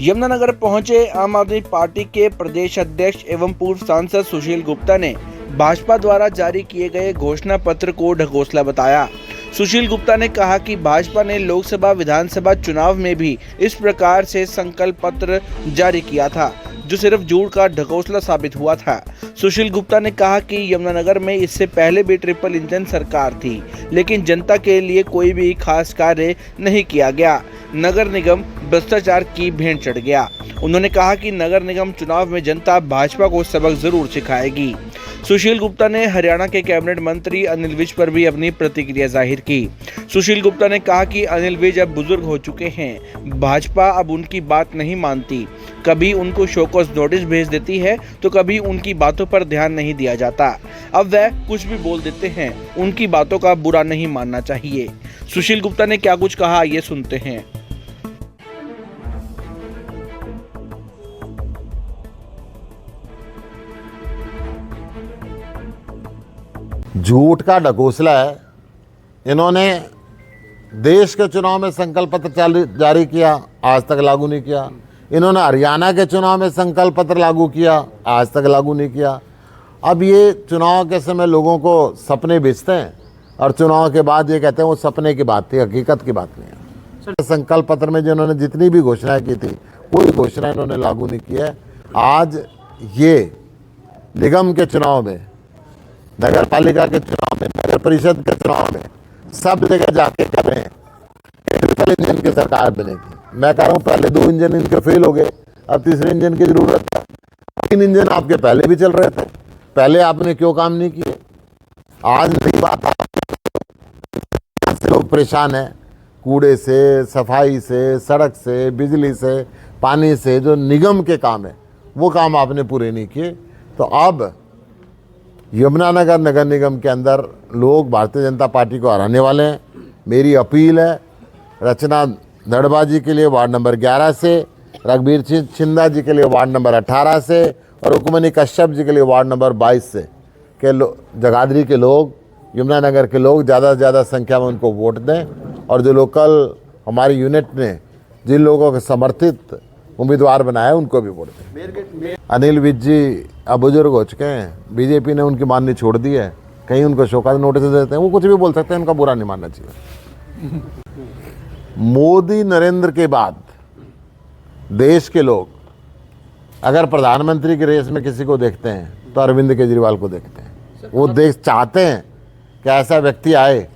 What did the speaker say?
यमुनानगर पहुंचे आम आदमी पार्टी के प्रदेश अध्यक्ष एवं पूर्व सांसद सुशील गुप्ता ने भाजपा द्वारा जारी किए गए घोषणा पत्र को ढकोसला बताया। सुशील गुप्ता ने कहा कि भाजपा ने लोकसभा विधानसभा चुनाव में भी इस प्रकार से संकल्प पत्र जारी किया था, जो सिर्फ झूठ का ढकोसला साबित हुआ था। सुशील गुप्ता ने कहा कि यमुनानगर में इससे पहले भी ट्रिपल इंजन सरकार थी, लेकिन जनता के लिए कोई भी खास कार्य नहीं किया गया। नगर निगम भ्रष्टाचार की भेंट चढ़ गया। उन्होंने कहा कि नगर निगम चुनाव में जनता भाजपा को सबक जरूर सिखाएगी। सुशील गुप्ता ने हरियाणा के कैबिनेट मंत्री अनिल विज पर भी अपनी प्रतिक्रिया जाहिर की। सुशील गुप्ता ने कहा कि अनिल विज अब बुजुर्ग हो चुके हैं, भाजपा अब उनकी बात नहीं मानती। कभी उनको शोकॉज नोटिस भेज देती है तो कभी उनकी बातों पर ध्यान नहीं दिया जाता। अब वह कुछ भी बोल देते हैं, उनकी बातों का बुरा नहीं मानना चाहिए। सुशील गुप्ता ने क्या कुछ कहा, ये सुनते हैं। झूठ का ढकोसला है। इन्होंने देश के चुनाव में संकल्प पत्र जारी किया, आज तक लागू नहीं किया। इन्होंने हरियाणा के चुनाव में संकल्प पत्र लागू किया, आज तक लागू नहीं किया। अब ये चुनाव के समय लोगों को सपने बेचते हैं और चुनाव के बाद ये कहते हैं वो सपने की बात थी, हकीकत की बात नहीं है। संकल्प पत्र में जिन्होंने जितनी भी घोषणाएं की थी, कोई घोषणा इन्होंने लागू नहीं की है। आज ये निगम के चुनाव में, नगर पालिका के चुनाव में, नगर परिषद के चुनाव में सब जगह जाके कर रहे हैं ट्रिपल इंजन की सरकार बनेगी। मैं कह रहा हूँ पहले 2 इंजन इनके फेल हो गए, अब तीसरे इंजन की जरूरत है। 3 इंजन आपके पहले भी चल रहे थे, पहले आपने क्यों काम नहीं किए? आज नई बात से लोग परेशान हैं, कूड़े से, सफाई से, सड़क से, बिजली से, पानी से, जो निगम के काम है वो काम आपने पूरे नहीं किए। तो अब यमुनानगर नगर निगम के अंदर लोग भारतीय जनता पार्टी को हराने वाले हैं। मेरी अपील है, रचना धड़बा जी के लिए वार्ड नंबर 11 से, रघबीर छिंदा जी के लिए वार्ड नंबर 18 से और रुक्मणी कश्यप जी के लिए वार्ड नंबर 22 से के जगाधरी के लोग, यमुनानगर के लोग ज़्यादा से ज़्यादा संख्या में उनको वोट दें और जो लोकल हमारी यूनिट ने जिन लोगों को समर्थित उम्मीदवार बनाया उनको भी वोट दें। अनिल विज जी अब बुजुर्ग हो चुके हैं, बीजेपी ने उनकी माननी छोड़ दी है, कहीं उनको शोकॉज नोटिस देते हैं, वो कुछ भी बोल सकते हैं, उनका बुरा नहीं मानना चाहिए। मोदी नरेंद्र के बाद देश के लोग अगर प्रधानमंत्री की रेस में किसी को देखते हैं तो अरविंद केजरीवाल को देखते हैं। वो देश चाहते हैं कि ऐसा व्यक्ति आए